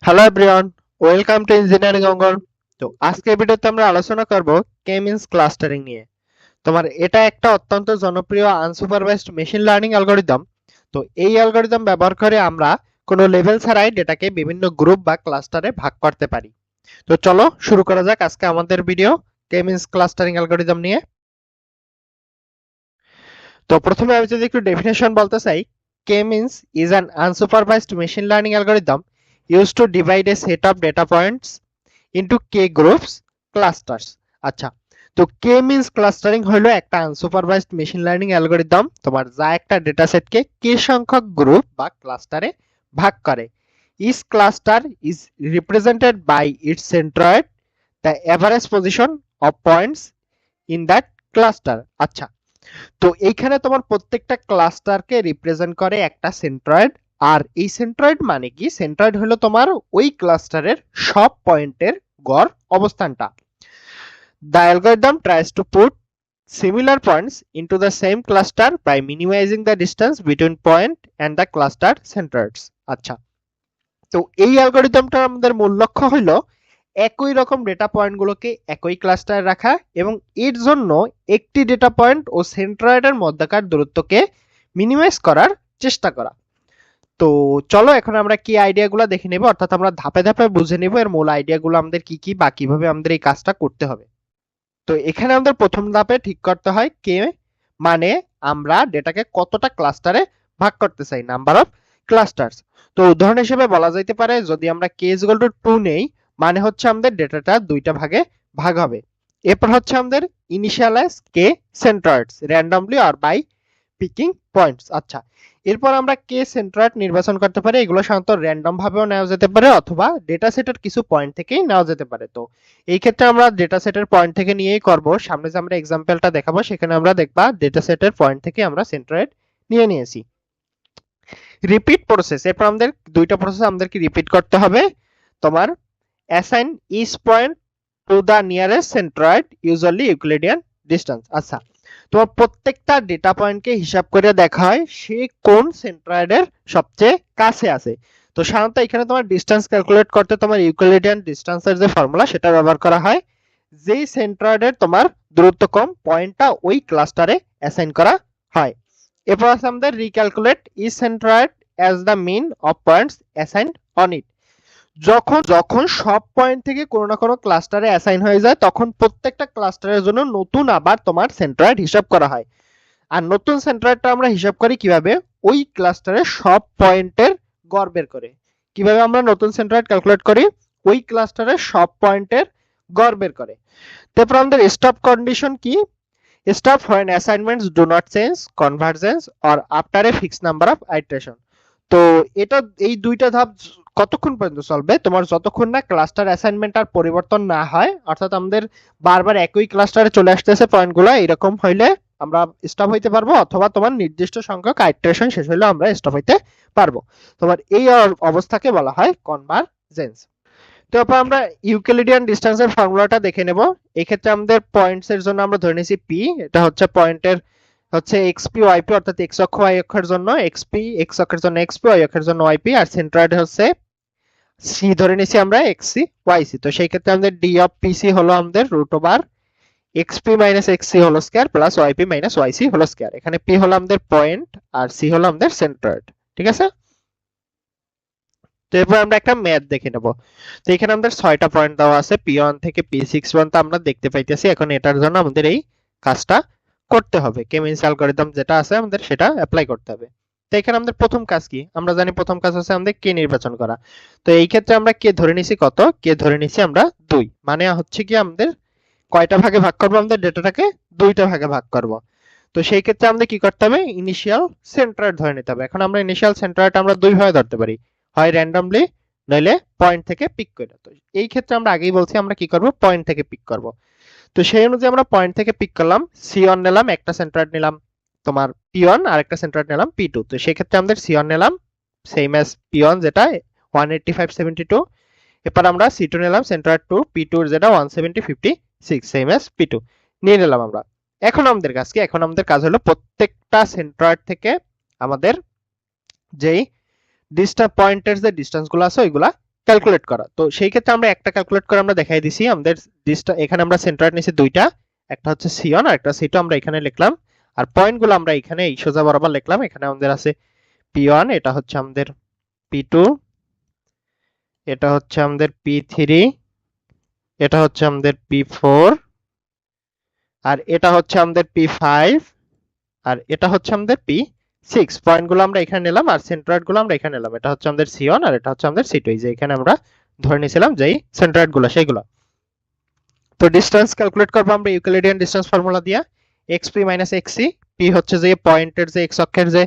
Hello everyone, welcome to engineering Angon. তো আজকের ভিডিওতে আমরা আলোচনা করব কে মিনস ক্লাস্টারিং নিয়ে। তোমার এটা একটা অত্যন্ত জনপ্রিয় আনসুপারভাইজড মেশিন লার্নিং অ্যালগরিদম। তো এই অ্যালগরিদম ব্যবহার করে আমরা কোনো লেভেল ছাড়াই ডেটাকে বিভিন্ন গ্রুপ বা ক্লাস্টারে ভাগ করতে পারি। তো চলো শুরু করা যাক আজকে আমাদের video K means clustering algorithm নিয়ে। তো প্রথমে আমি যদি একটু ডেফিনেশন বলতে চাই, K means is an unsupervised machine learning algorithm used to divide a set of data points into k groups clusters। আচ্ছা, তো কে মিনস ক্লাস্টারিং হলো একটা আনসুপারভাইজড মেশিন লার্নিং অ্যালগরিদম তোমার যা একটা ডেটা সেটকে কে সংখ্যক গ্রুপ বা ক্লাস্টারে ভাগ করে। Each cluster is represented by its centroid, the average position of points in that cluster. আচ্ছা, তো এইখানে তোমার প্রত্যেকটা ক্লাস্টারকে রিপ্রেজেন্ট করে একটা সেন্ট্রয়েড। আর এই সেন্ট্রয়েড মানে কি, সেন্ট্রয়েড হলো তোমার ওই ক্লাস্টারের সব পয়েন্টের গড় অবস্থানটা। The algorithm tries to put similar points into the same cluster by minimizing the distance between point and the cluster centers। আচ্ছা, তো এই অ্যালগরিদমটার আমাদের মূল লক্ষ্য হলো একই রকম ডেটা পয়েন্টগুলোকে একই ক্লাস্টারে রাখা এবং এর জন্য একটি ডেটা পয়েন্ট ও সেন্ট্রয়েডের মধ্যকার দূরত্বকে মিনিমাইজ করার চেষ্টা করা। তো চলো এখন আমরা কি আইডিয়াগুলো দেখে নেব, অর্থাৎ আমরা ধাপে ধাপে বুঝে নেব এর মূল আইডিয়াগুলো আমাদের কি কি বা কিভাবে আমাদের এই কাজটা করতে হবে। তো এখানে আমাদের প্রথম ধাপে ঠিক করতে হয় কে, মানে আমরা ডেটাকে কতটা ক্লাস্টারে ভাগ করতে চাই, নাম্বার অফ ক্লাস্টারস। তো উদাহরণ হিসেবে বলা যাইতে পারে যদি আমরা কে ইজ ইকুয়াল টু 2 নেই, মানে হচ্ছে আমাদের ডেটাটা দুইটা ভাগে ভাগ হবে। এরপর হচ্ছে আমাদের initialize K centroids randomly or by picking points. আচ্ছা, এরপর আমরা কে সেন্ট্রয়েড নির্বাচন করতে পারি। এগুলো সাধারণত র্যান্ডম ভাবেও নেওয়া যেতে পারে অথবা ডেটা সেটের কিছু পয়েন্ট থেকেই নেওয়া যেতে পারে। তো এই ক্ষেত্রে আমরা ডেটা সেটের পয়েন্ট থেকে নিয়েই করব। সামনে যে আমরা এক্সাম্পলটা দেখাবো সেখানে আমরা দেখবা ডেটা সেটের পয়েন্ট থেকে আমরা সেন্ট্রয়েড নিয়ে নিয়েছি। রিপিট প্রসেস, এরপর আমাদের দুইটা প্রসেস আমাদেরকে রিপিট করতে হবে। তোমার assign each point to the nearest centroid usually Euclidean distance. আচ্ছা, তোমার প্রত্যেকটা ডেটা পয়েন্টকে হিসাব করে দেখা হয় সে কোন সেন্ট্রয়েডের সবচেয়ে কাছে আছে। তো সাধারণত এখানে তোমার ডিস্টেন্স ক্যালকুলেট করতে তোমার ইউক্লিডিয়ান ডিস্টেন্সের যে ফর্মুলা সেটা ব্যবহার করা হয়। যেই সেন্ট্রয়েডের তোমার দূরত্ব কম পয়েন্টটা ওই ক্লাস্টারে অ্যাসাইন করা হয়। এরপর আছে আমাদের recalculate each centroid as the mean of points assigned on it. যখন যখন সব পয়েন্ট থেকে কোনো না কোনো ক্লাস্টারে অ্যাসাইন হয়ে যায় তখন প্রত্যেকটা ক্লাস্টারের জন্য নতুন আবার তোমার সেন্ট্রয়েড হিসাব করা হয়। আর নতুন সেন্ট্রয়েডটা আমরা হিসাব করি কিভাবে, ওই ক্লাস্টারের সব পয়েন্টের গড় বের করে। কিভাবে আমরা নতুন সেন্ট্রয়েড ক্যালকুলেট করি, ওই ক্লাস্টারের সব পয়েন্টের গড় বের করে। তারপর আমাদের স্টপ কন্ডিশন কি, stop when assignments do not change convergence or after a fixed number of iteration। তো এটা এই দুইটা ধাপ কতক্ষণ পর্যন্ত চলবে, তোমার যতক্ষণ না ক্লাস্টার অ্যাসাইনমেন্ট আর পরিবর্তন না হয়, অর্থাৎ আমাদের বারবার একই ক্লাস্টারে চলে আসতেছে পয়েন্টগুলো, এরকম হইলে আমরা স্টপ হইতে পারবো, অথবা তোমার নির্দিষ্ট সংখ্যক আইটারেশন শেষ হইলে আমরা স্টপ হইতে পারবো। তোমার এই অবস্থাকে বলা হয় কনভারজেন্স। তো এরপর আমরা ইউক্লিডিয়ান ডিস্টেন্সের ফর্মুলাটা দেখে নেব। এই ক্ষেত্রে আমাদের পয়েন্টস এর জন্য আমরা ধরে নিয়েছি পি, এটা হচ্ছে পয়েন্টের হচ্ছে এক্সপি ওয়াইপি, অর্থাৎ এক্স অক্ষ ওয়াই অক্ষের জন্য এক্সপি, এক্স অক্ষের জন্য এক্সপি, ওয়াই অক্ষের জন্য ওয়াইপি, আর সেন্ট্রয়েড হচ্ছে সি ধরে নিয়েছি আমরা এক্সসি ওয়াইসি। তো সেই ক্ষেত্রে আমাদের ডি অফ পিসি হলো আমাদের root over XP minus XC whole square plus YP minus YC whole square. এখানে পি হলো আমাদের পয়েন্ট আর সি হলো আমাদের সেন্ট্রয়েড। ঠিক আছে, তো এরপর আমরা একটা ম্যাথ দেখে নেব। তো এখানে আমাদের 6টা পয়েন্ট দেওয়া আছে, P1 থেকে P6 পর্যন্ত আমরা দেখতে পাইতেছি। এখন এটার জন্য আমাদের এই কাজটা করতে হবে, কে মিনস অ্যালগরিদম যেটা আছে আমাদের সেটা অ্যাপ্লাই করতে হবে। তো এখানে আমাদের প্রথম কাজ কি, আমরা জানি প্রথম কাজ হচ্ছে আমাদের কে নির্বাচন করা। তো এই ক্ষেত্রে আমরা কে ধরে নিছি কত, কে ধরে নিছি আমরা 2, মানে হচ্ছে কি আমাদের কয়টা ভাগে ভাগ করব, আমাদের ডেটাটাকে দুইটা ভাগে ভাগ করব। তো সেই ক্ষেত্রে আমাদের কি করতে হবে, ইনিশিয়াল সেন্ট্রয়েড ধরে নিতে হবে। এখন আমরা ইনিশিয়াল সেন্ট্রয়েড আমরা দুই ভাবে ধরতে পারি, হয় র্যান্ডমলি নইলে পয়েন্ট থেকে পিক করে। তো এই ক্ষেত্রে আমরা আগেই বলছি আমরা কি করব, পয়েন্ট থেকে পিক করব। তো সেই অনুযায়ী আমরা পয়েন্ট থেকে পিক করলাম, সি1 নিলাম, একটা সেন্ট্রয়েড নিলাম তোমার পি1, আর একটা সেন্ট্রয়েড নিলাম পি2। তো সেই ক্ষেত্রে আমাদের সি1 নিলাম সেম অ্যাজ পি1 যেটা 185.72। এরপর আমরা সি2 নিলাম সেন্ট্রয়েড 2, পি2 যেটা 170.56 সেম অ্যাজ পি2 নিয়ে নিলাম আমরা। এখন আমাদের কাজ কি, এখন আমাদের কাজ হলো প্রত্যেকটা সেন্ট্রয়েড থেকে আমাদের যেই ডিস্টেন্স পয়েন্টের যে ডিস্টেন্স গুলো আছে ওইগুলা ক্যালকুলেট করা। তো সেই ক্ষেত্রে আমরা একটা ক্যালকুলেট করে আমরা দেখাই দিছি। আমাদের এখানে আমরা সেন্টার নিছি দুইটা, একটা হচ্ছে C1 আর একটা C2 আমরা এখানে লিখলাম। আর পয়েন্টগুলো আমরা এখানে এই সোজা বরাবর লিখলাম। এখানে আমাদের আছে P1, এটা হচ্ছে আমাদের P2, এটা হচ্ছে আমাদের P3, এটা হচ্ছে আমাদের P4, আর এটা হচ্ছে আমাদের P5, আর এটা হচ্ছে আমাদের P6। পয়েন্টগুলো আমরা এখানে নিলাম আর সেন্ট্রয়েডগুলো আমরা এখানে নিলাম। এটা হচ্ছে আমাদের C1 আর এটা হচ্ছে আমাদের C2, এই যে এখানে আমরা ধরে নিয়েছিলাম যেই সেন্ট্রয়েডগুলো সেইগুলো। তো ডিসটেন্স ক্যালকুলেট করবো আমরা ইউক্লিডিয়ান ডিসটেন্স ফর্মুলা দিয়ে। xp মাইনাস xc, p হচ্ছে যে পয়েন্টের যে x অক্ষের যে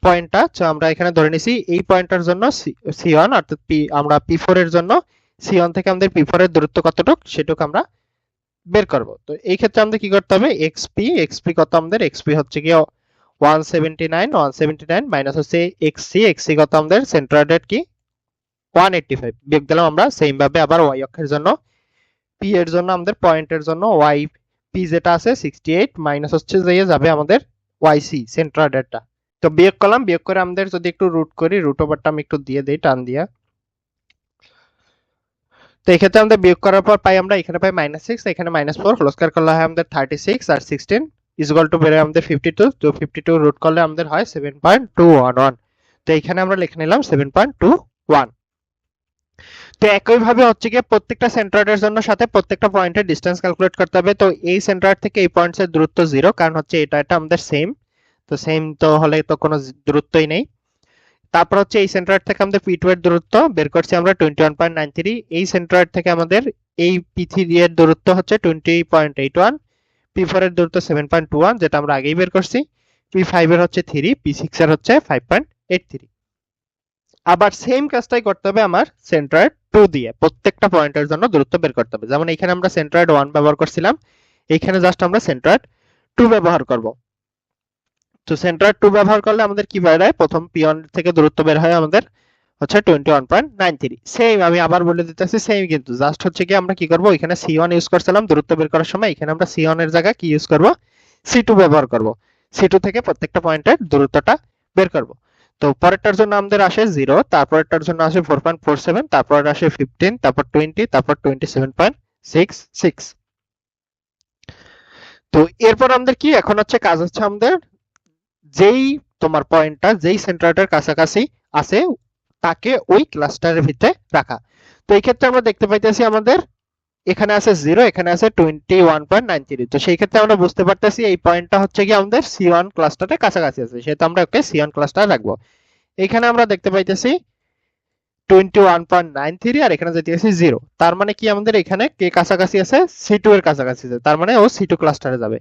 পয়েন্টটা, তো আমরা এখানে ধরে নিছি এই পয়েন্টটার জন্য C1 অর্থাৎ p, আমরা P4 এর জন্য C1 থেকে আমাদের P4 এর দূরত্ব কতটুকু সেটুকু আমরা বের করব। তো এই ক্ষেত্রে আমাদের কি করতে হবে, xp কত আমাদের, xp হচ্ছে কি 179 মাইনাস হচ্ছে xc কত আমাদের সেন্ট্রয়েডের কি 185 বিয়োগ দিলাম আমরা। সেম ভাবে আবার y অক্ষের জন্য p এর জন্য আমাদের পয়েন্টের জন্য y p যেটা আছে 68 মাইনাস হচ্ছে যে যাবে আমাদের yc সেন্ট্রয়েডেরটা। তো বিয়োগ করলাম, বিয়োগ করে আমাদের যদি একটু রুট করি, রুট ওভারটা আমি একটু দিয়ে দেই টান দিয়া। তো এই ক্ষেত্রে আমাদের বিয়োগ করার পর পাই আমরা এখানে পাই -6, এখানে -4, হোল স্কয়ার করলে হয় আমাদের 36 আর 16 ইকুয়াল টু বের হয় আমাদের 52। তো 52 রুট করলে আমাদের হয় 7.211। তো এখানে আমরা লিখে নিলাম 7.21। তো একই ভাবে হচ্ছে কি প্রত্যেকটা সেন্ট্রয়েডের জন্য সাথে প্রত্যেকটা পয়েন্টের ডিসটেন্স ক্যালকুলেট করতে হবে। তো এই সেন্ট্রয়েড থেকে এই পয়েন্টের দূরত্ব 0, কারণ হচ্ছে এটা আমাদের সেম। তো সেম তো হলে তো কোনো দূরত্বই নেই। তারপর হচ্ছে এই সেন্ট্রয়েড থেকে আমাদের P2 এর দূরত্ব বের করছি আমরা 21.93। এই সেন্ট্রয়েড থেকে আমাদের এই P3 এর দূরত্ব হচ্ছে 20.81, P4 এর দূরত্ব 7.21 যেটা আমরা আগেই বের করছি, P5 এর হচ্ছে 3, P6 এর হচ্ছে 5.83। আবার সেম কাজটাই করতে হবে আমার সেন্ট্রয়েড 2 দিয়ে, প্রত্যেকটা পয়েন্টের জন্য দূরত্ব বের করতে হবে। যেমন এখানে আমরা সেন্ট্রয়েড 1 ব্যবহার করছিলাম, এখানে জাস্ট আমরা সেন্ট্রয়েড 2 ব্যবহার করব। তো সেন্ট্রয়েড 2 ব্যবহার করলে আমাদের কি বের হয়, প্রথম P1 থেকে দূরত্ব বের হয় আমাদের হচ্ছে 21.93। সেম আমি আবার বলে দিতেছি, সেম কিন্তু জাস্ট হচ্ছে কি আমরা কি করব, এখানে C1 ইউজ করছিলাম দূরত্ব বের করার সময়, এখানে আমরা C1 এর জায়গায় কি ইউজ করব, C2 ব্যবহার করব। C2 থেকে প্রত্যেকটা পয়েন্টের দূরত্বটা বের করব। তো পরেরটার জন্য আমাদের আসে 0, তারপরেরটার জন্য আসে 4.47, তারপর আসে 15, তারপর 20, তারপর 27.66। তো এরপর আমাদের কি এখন হচ্ছে কাজ হচ্ছে আমাদের যেই তোমার পয়েন্টটা যেই সেন্টারটার কাছাকাছি আছে তাকে ওই ক্লাস্টারের ভিতরে রাখা। তো এই ক্ষেত্রে আমরা দেখতে পাইতেছি আমাদের এখানে আছে 0, এখানে আছে 21.93। তো সেই ক্ষেত্রে আমরা বুঝতে পারতেছি এই পয়েন্টটা হচ্ছে কি আমাদের C1 ক্লাস্টারের কাছাকাছি আছে, সেহেতু আমরা ওকে C1 ক্লাস্টার রাখবো। এখানে আমরা দেখতে পাইতেছি 21.93 আর এখানে যেতেছি 0, তার মানে কি আমাদের এখানে কে কাছাকাছি আছে, C2 এর কাছাকাছি আছে, তার মানে ও C2 ক্লাস্টারে যাবে।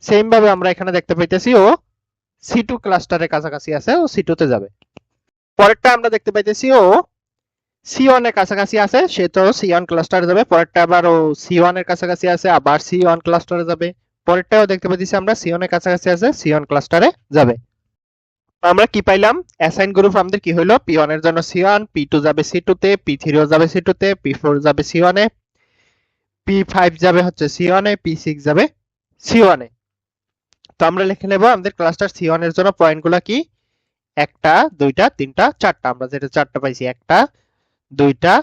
সেম ভাবে আমরা এখানে দেখতে পাইতেছি ও C2 ক্লাস্টারের কাছাকাছি আছে, ও C2 তে যাবে। পরেরটা আমরা দেখতে পাইতেছি ও C1 এর কাছাকাছি আছে, সে তো C1 ক্লাস্টারে যাবে। পরেরটা আবার ও C1 এর কাছাকাছি আছে, আবার C1 ক্লাস্টারে যাবে। পরেরটাও দেখতে পাইতেছি আমরা C1 এর কাছাকাছি আছে, C1 ক্লাস্টারে যাবে। আমরা কি পাইলাম, অ্যাসাইন গ্রুপ আমাদের কি হলো, P1 এর জন্য C1, P2 যাবে C2 তে, P3 ও যাবে C2 তে, P4 যাবে C1 এ, P5 যাবে হচ্ছে C1 এ, P6 যাবে C1 এ। তো আমরা লিখে নেব আমাদের ক্লাস্টার C1 এর জন্য পয়েন্টগুলো কি, 1টা 2টা 3টা 4টা, আমরা যেটা 4টা পাইছি, 1টা 2টা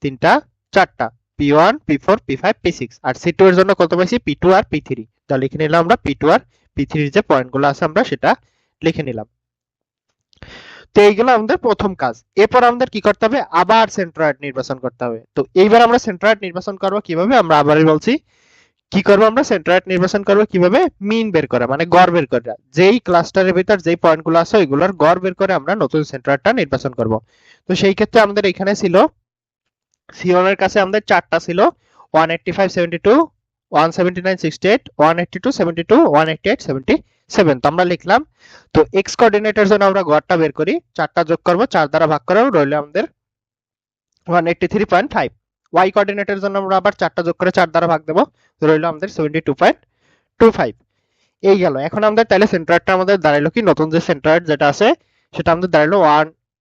3টা 4টা, P1 P4 P5 P6। আর C2 এর জন্য কত পাইছি, P2 আর P3। তো লিখে নিলাম আমরা P2 আর P3 এর যে পয়েন্টগুলো আছে আমরা সেটা লিখে নিলাম। তো এইগুলো আমাদের প্রথম কাজ। এরপর আমাদের কি করতে হবে, আবার সেন্ট্রয়েড নির্বাচন করতে হবে। তো এইবার আমরা সেন্ট্রয়েড নির্বাচন করব কিভাবে, আমরা আবারই বলছি কি করব, আমরা সেন্ট্রয়েড নির্বাচন করব কিভাবে, মিন বের করে মানে গড় বের করে, যেই ক্লাস্টারের ভিতর যেই পয়েন্টগুলো আছে ওইগুলোর গড় বের করে আমরা নতুন সেন্ট্রয়েডটা নির্বাচন করব। তো সেই ক্ষেত্রে আমাদের এখানে ছিল C1 এর কাছে আমাদের 4টা ছিল, 185 72 179 68 182 72 188 77। তো আমরা লিখলাম। তো এক্স কোঅর্ডিনেটের জন্য আমরা গড়টা বের করি, 4টা যোগ করব, 4 দ্বারা ভাগ করে রইল আমাদের 183.5। ওয়াই কোঅর্ডিনেটের জন্য আমরা আবার 4টা যোগ করে 4 দ্বারা ভাগ দেব, রইল আমাদের 72.25। এই গেল। এখন আমাদের তাহলে সেন্ট্রয়েডটা আমাদের দাঁড়াইলো কি, নতুন যে সেন্ট্রয়েড যেটা আছে সেটা আমাদের দাঁড়ালো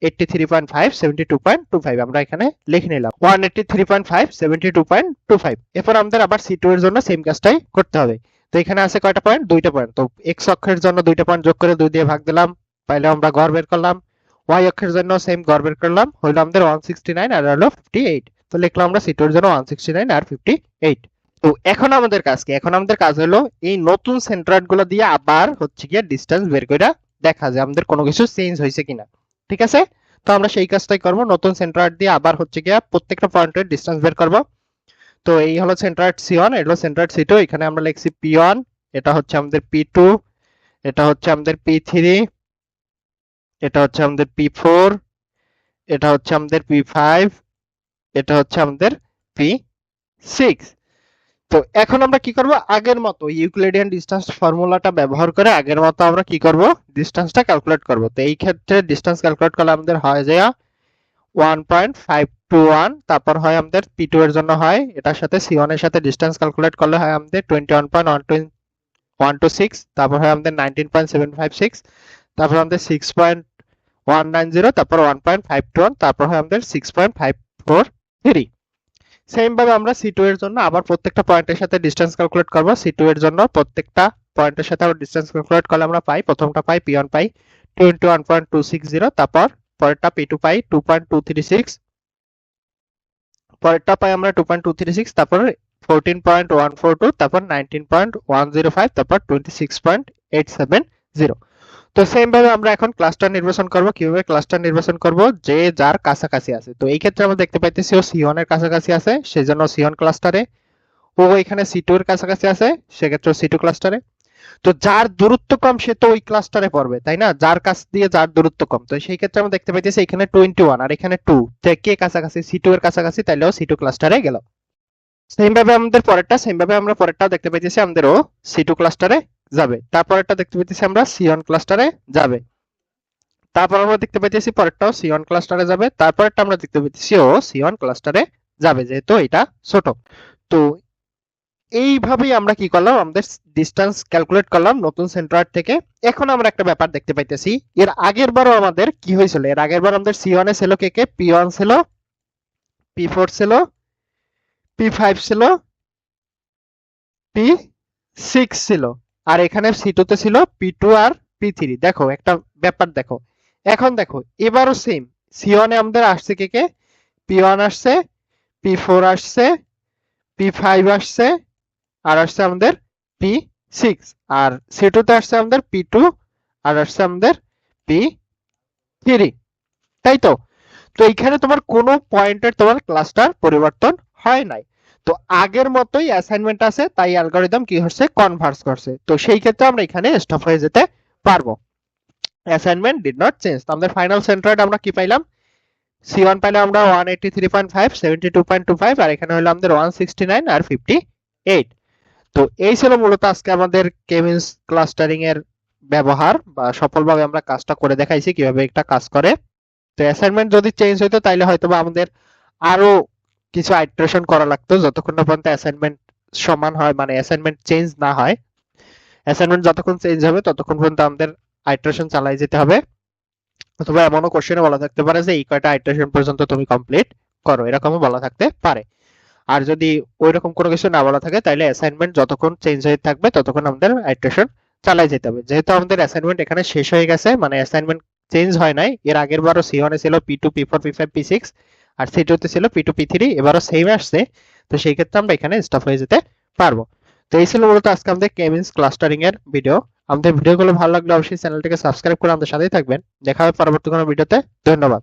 183.5 72.25। আমরা এখানে লিখে নিলাম 183.5 72.25। এরপর আমাদের আবার C2 এর জন্য সেম কাজটাই করতে হবে। তো এখানে আছে কয়টা পয়েন্ট, 2টা পয়েন্ট। তো এক্স অক্ষের জন্য 2টা পয়েন্ট যোগ করে 2 দিয়ে ভাগ দিলাম, পাইলে আমরা গড় বের করলাম ওয়াই অক্ষের জন্য সেম গড় বের করলাম, হইলো আমাদের 169 আর হলো 58। তো লিখলাম আমরা সি2 এর জন্য 169 আর 58। তো এখন আমাদের কাজ কি? এখন আমাদের কাজ হলো এই নতুন সেন্ট্রয়েড গুলো দিয়ে আবার হচ্ছে গিয়ে ডিসটেন্স বের করে দেখা যায় আমাদের কোনো কিছু চেঞ্জ হয়েছে কিনা। ঠিক আছে, তো আমরা সেই কাজটাই করব। নতুন সেন্ট্রয়েড দিয়ে আবার হচ্ছে গিয়ে প্রত্যেকটা পয়েন্টের ডিসটেন্স বের করব। তো এই হলো সেন্ট্রয়েড সি1, এটা হলো সেন্ট্রয়েড সি2। এখানে আমরা লিখছি পি1, এটা হচ্ছে আমাদের পি2, এটা হচ্ছে আমাদের পি3, এটা হচ্ছে আমাদের পি4, এটা হচ্ছে আমাদের পি5, এটা হচ্ছে আমাদের পি6। তো এখন আমরা কি করব? আগের মতো ইউক্লিডিয়ান ডিসটেন্স ফর্মুলাটা ব্যবহার করে আগের মতো আমরা কি করব? ডিসটেন্সটা ক্যালকুলেট করব। তো এই ক্ষেত্রে ডিসটেন্স ক্যালকুলেট করলে আমাদের হয় যে 1.521, তারপর হয় আমাদের পি2 এর জন্য হয় এটার সাথে সি1 এর সাথে ডিসটেন্স ক্যালকুলেট করলে হয় আমাদের 21.126, তারপর হয় আমাদের 19.756, তারপর আমাদের 6.190, তারপর 1.521, তারপর হয় আমাদের 6.543। সেম ভাবে আমরা সি2 এর জন্য আবার প্রত্যেকটা পয়েন্টের সাথে ডিসটেন্স ক্যালকুলেট করব। সি2 এর জন্য প্রত্যেকটা পয়েন্টের সাথে আবার ডিসটেন্স ক্যালকুলেট করলে আমরা পাই, প্রথমটা পাই পি1 পাই 21.260, তারপর পরেরটা পি2 পাই 2.236, পরেরটা পাই আমরা 2.236, তারপর 14.142, তারপর 19.105, তারপর 26.870। তো সেম ভাবে আমরা এখন ক্লাস্টার নির্বাচন করব। কিভাবে ক্লাস্টার নির্বাচন করব? যে যার কাছাকাছি আছে। তো এই ক্ষেত্রে আমরা দেখতে পাইতেছি ও সি1 এর কাছাকাছি আছে, সেজন্য সি1 ক্লাস্টারে। ও এখানে সি2 এর কাছাকাছি আছে, সেক্ষেত্রে সি2 ক্লাস্টারে। তো যার দূরত্ব কম সে তো ওই ক্লাস্টারে পড়বে, তাই না? যার কাছ দিয়ে যার দূরত্ব কম। তো সেই ক্ষেত্রে আমরা দেখতে পাইতেছি এখানে 21 আর এখানে 2, কে কাছাকাছি? সি2 এর কাছাকাছি, তাইলেও সি2 ক্লাস্টারে গেল। সেম ভাবে আমাদের পরেরটা, সেম ভাবে আমরা পরেরটাও দেখতে পাইতেছি আমাদের ও সি2 ক্লাস্টারে যাবে। তারপরেরটা দেখতে পাইতেছি আমরা সি1 ক্লাস্টারে যাবে। তারপর আমরা দেখতে পাইতেছি পরেরটাও সি1 ক্লাস্টারে যাবে। তারপরেরটা আমরা দেখতে পাইতেছি ও সি1 ক্লাস্টারে যাবে, যেহেতু এটা ছোট। তো এইভাবেই আমরা কি করলাম? আমাদের ডিসটেন্স ক্যালকুলেট করলাম নতুন সেন্ট্রয়েড থেকে। এখন আমরা একটা ব্যাপার দেখতে পাইতেছি, এর আগের বারও আমাদের কি হয়েছিল? এর আগের বার আমাদের সি1 এ ছিল কে? পি1 ছিল, পি4 ছিল, পি5 ছিল, পি6 ছিল, আর এখানে সি2 তে ছিল পি2 আর পি3। দেখো একটা ব্যাপার দেখো, এখন দেখো এবারও সেম। সি1 এ আমাদের আসছে কে? পি1 আসছে, পি4 আসছে, পি5 আসছে, আর আসছে আমাদের পি6। আর সি2 তে আসছে আমাদের পি2 আর আসছে আমাদের পি3, তাই তো? তো এইখানে তোমার কোনো পয়েন্টের তোমার ক্লাস্টার পরিবর্তন হয় নাই। তো আগের মতোই অ্যাসাইনমেন্ট আছে, তাই অ্যালগরিদম কি হচ্ছে? কনভার্স করছে। তো সেই ক্ষেত্রে আমরা এখানে স্টপ হয়ে যেতে পারবো। Assignment did not change. তো আমাদের ফাইনাল সেন্ট্রয়েড আমরা কি পাইলাম? সি1 পাইলাম আমরা 183.5, 72.25, আর এখানে হলো আমাদের 169 আর 58। তো এই ছিল মূলত আজকে আমাদের কেমিন্স ক্লাস্টারিং এর ব্যবহার, বা সফলভাবে আমরা কাজটা করে দেখাইছি কিভাবে একটা কাজ করে। তো অ্যাসাইনমেন্ট যদি চেঞ্জ হইতো তাইলে হয়তোবা আমাদের আরো কিছু আইটারেশন করা লাগতো, যতক্ষণ না পর্যন্ত অ্যাসাইনমেন্ট সমান হয়, মানে অ্যাসাইনমেন্ট চেঞ্জ না হয়। অ্যাসাইনমেন্ট যতক্ষণ চেঞ্জ হবে ততক্ষণ পর্যন্ত আমাদের আইটারেশন চালাই যেতে হবে। অথবা এমনও কোশ্চেনে বলা থাকতে পারে যে এই কয়টা আইটারেশন পর্যন্ত তুমি কমপ্লিট করো, এরকমও বলা থাকতে পারে। আর যদি ওইরকম কোনো কিছু না বলা থাকে তাহলে অ্যাসাইনমেন্ট যতক্ষণ চেঞ্জ হয়ে থাকবে ততক্ষণ আমাদের আইটারেশন চালাই যেতে হবে। যেহেতু আমাদের অ্যাসাইনমেন্ট এখানে শেষ হয়ে গেছে, মানে অ্যাসাইনমেন্ট চেঞ্জ হয় নাই। এর আগের বারও সি1 এ ছিল পি2, পি4, পি5, পি6, আর সি2 তে ছিল পি2, পি3, এবারও সেম আসছে। তো সেই ক্ষেত্রে আমরা এখানে স্টপ হয়ে যেতে পারবো। তো এই ছিল মূলত আজকে আমাদের কেমিন্স ক্লাস্টারিং এর ভিডিও। আমাদের ভিডিওগুলো ভালো লাগলে অবশ্যই চ্যানেলটিকে সাবস্ক্রাইব করে আমাদের সাথেই থাকবেন। দেখা হবে পরবর্তী কোনো ভিডিওতে। ধন্যবাদ।